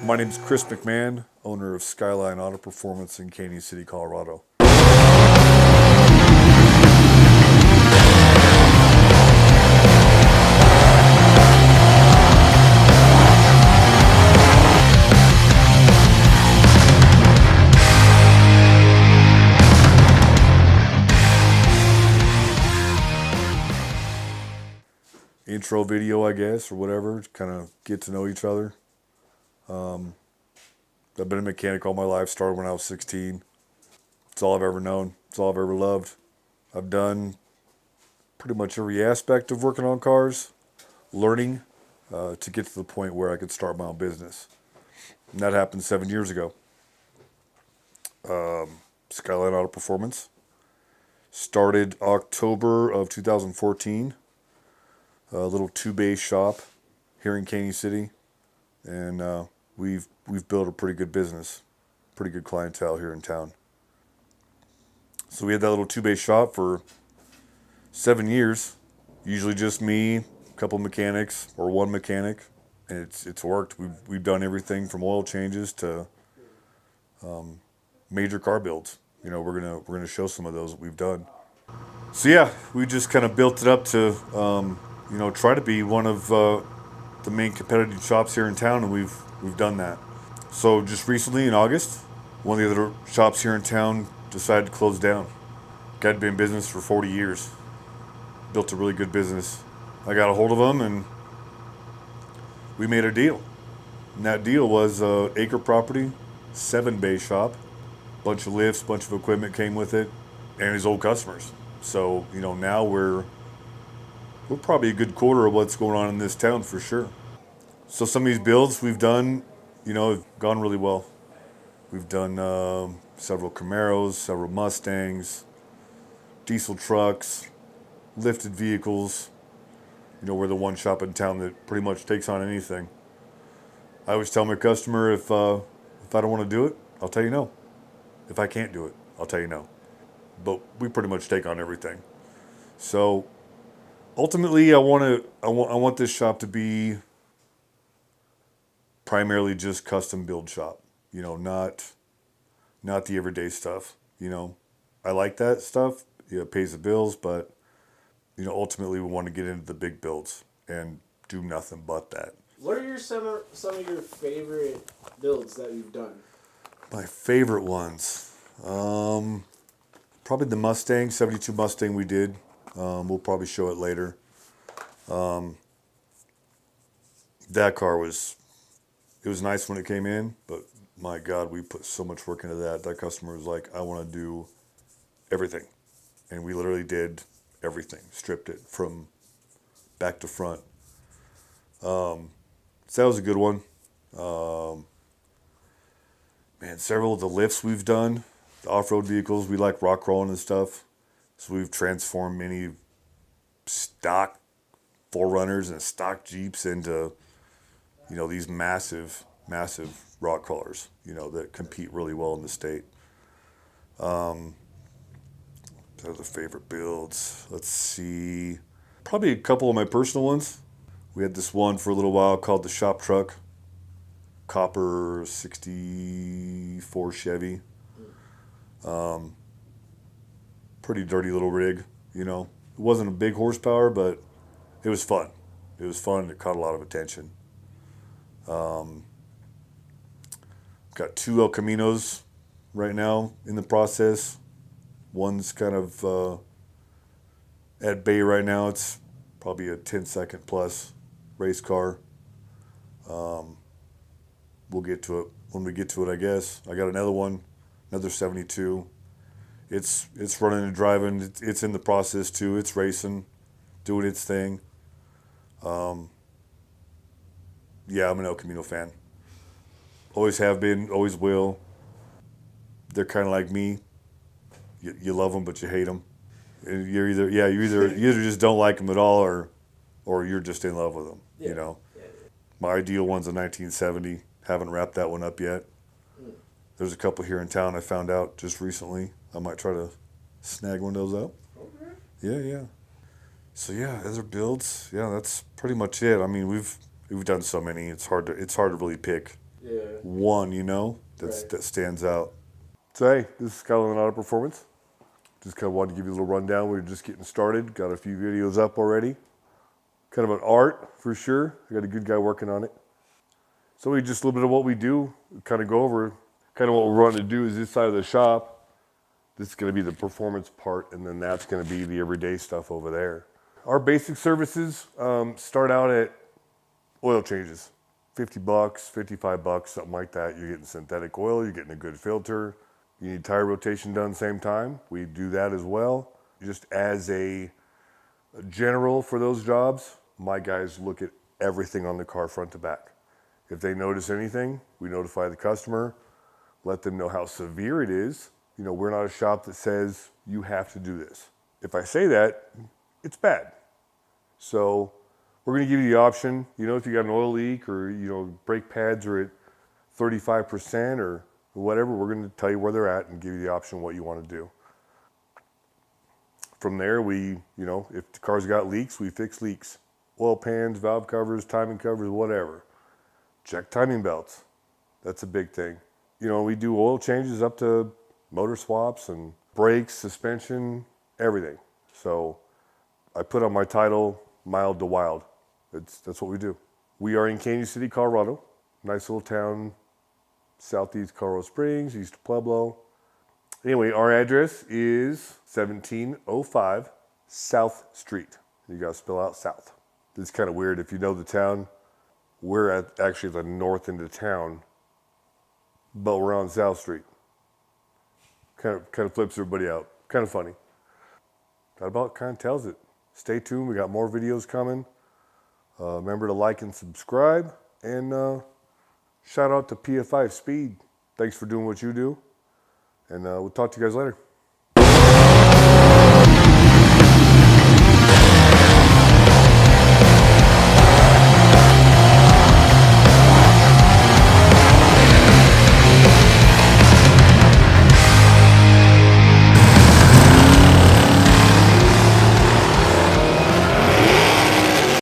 My name is Chris McMahon, owner of Skyline Auto Performance in Canon City, Colorado. Intro video, I guess, or whatever, to kind of get to know each other. I've been a mechanic all my life, started when I was 16. It's all I've ever known. It's all I've ever loved. I've done pretty much every aspect of working on cars, learning to get to the point where I could start my own business. And that happened 7 years ago. Skyline Auto Performance started October of 2014. A little two-bay shop here in Canon City, and we've built a pretty good business, pretty good clientele here in town. So we had that little two-bay shop for 7 years, usually just me, a couple mechanics, or one mechanic, and it's worked. We've done everything from oil changes to major car builds. You know, we're gonna show some of those that we've done. So yeah, we just kind of built it up to try to be one of the main competitive shops here in town, and we've done that. So just recently in August, one of the other shops here in town decided to close down. Guy had been in business for 40 years. Built a really good business. I got a hold of him and we made a deal. And that deal was acre property, 7-bay shop, bunch of lifts, bunch of equipment came with it, and his old customers. So, now we're probably a good quarter of what's going on in this town for sure. So some of these builds we've done, have gone really well. We've done several Camaros, several Mustangs, diesel trucks, lifted vehicles. We're the one shop in town that pretty much takes on anything. I always tell my customer if I don't want to do it, I'll tell you no. If I can't do it, I'll tell you no. But we pretty much take on everything. So ultimately, I want this shop to be primarily just custom build shop. Not the everyday stuff. I like that stuff. It pays the bills, but ultimately we want to get into the big builds and do nothing but that. What are some of your favorite builds that you've done? My favorite ones, probably the Mustang, 72 Mustang we did. We'll probably show it later. That car was nice when it came in, but my God, we put so much work into that. That customer was like, I want to do everything. And we literally did everything, stripped it from back to front. So that was a good one. Several of the lifts we've done, the off-road vehicles, we like rock crawling and stuff. So we've transformed many stock 4Runners and stock Jeeps into, these massive rock crawlers, that compete really well in the state. Those are the favorite builds. Let's see. Probably a couple of my personal ones. We had this one for a little while called the Shop Truck. Copper 64 Chevy. Pretty dirty little rig, It wasn't a big horsepower, but it was fun. It was fun. It caught a lot of attention. Got 2 El Caminos right now in the process. One's kind of at bay right now. It's probably a 10-second plus race car. We'll get to it when we get to it, I guess. I got another one, another 72. It's running and driving. It's in the process too. It's racing, doing its thing. I'm an El Camino fan. Always have been, always will. They're kind of like me. You love them, but you hate them. You either just don't like them at all, or you're just in love with them. Yeah. My ideal one's a 1970. Haven't wrapped that one up yet. There's a couple here in town I found out just recently. I might try to snag one of those up. Okay. Yeah. So yeah, other builds. Yeah, that's pretty much it. I mean, we've done so many. It's hard to really pick. one, you know, Right. that stands out. So hey, this is Skyline Auto Performance. Just kind of wanted to give you a little rundown. We're just getting started. Got a few videos up already. Kind of an art for sure. I got a good guy working on it. So we just a little bit of what we do. Kind of go over. Kind of what we're running to do is this side of the shop. This is going to be the performance part, and then that's going to be the everyday stuff over there. Our basic services start out at oil changes. $50, $55, something like that. You're getting synthetic oil, you're getting a good filter. You need tire rotation done same time. We do that as well. Just as a general for those jobs, my guys look at everything on the car front to back. If they notice anything, we notify the customer, let them know how severe it is. You know, we're not a shop that says you have to do this. If I say that, it's bad. So we're going to give you the option, you know, if you got an oil leak or, you know, brake pads are at 35% or whatever, we're going to tell you where they're at and give you the option what you want to do. From there, we, you know, if the car's got leaks, we fix leaks. Oil pans, valve covers, timing covers, whatever. Check timing belts. That's a big thing. You know, we do oil changes up to motor swaps and brakes, suspension, everything. So I put on my title, mild to wild. That's what we do. We are in Canyon City, Colorado. Nice little town, southeast Colorado Springs, east of Pueblo. Anyway, our address is 1705 South Street. You gotta spell out South. It's kind of weird if you know the town. We're at actually the north end of town, but we're on South Street. Kind of flips everybody out. Kind of funny. That about kind of tells it. Stay tuned. We got more videos coming. Remember to like and subscribe. And shout out to PF5 Speed. Thanks for doing what you do. And we'll talk to you guys later.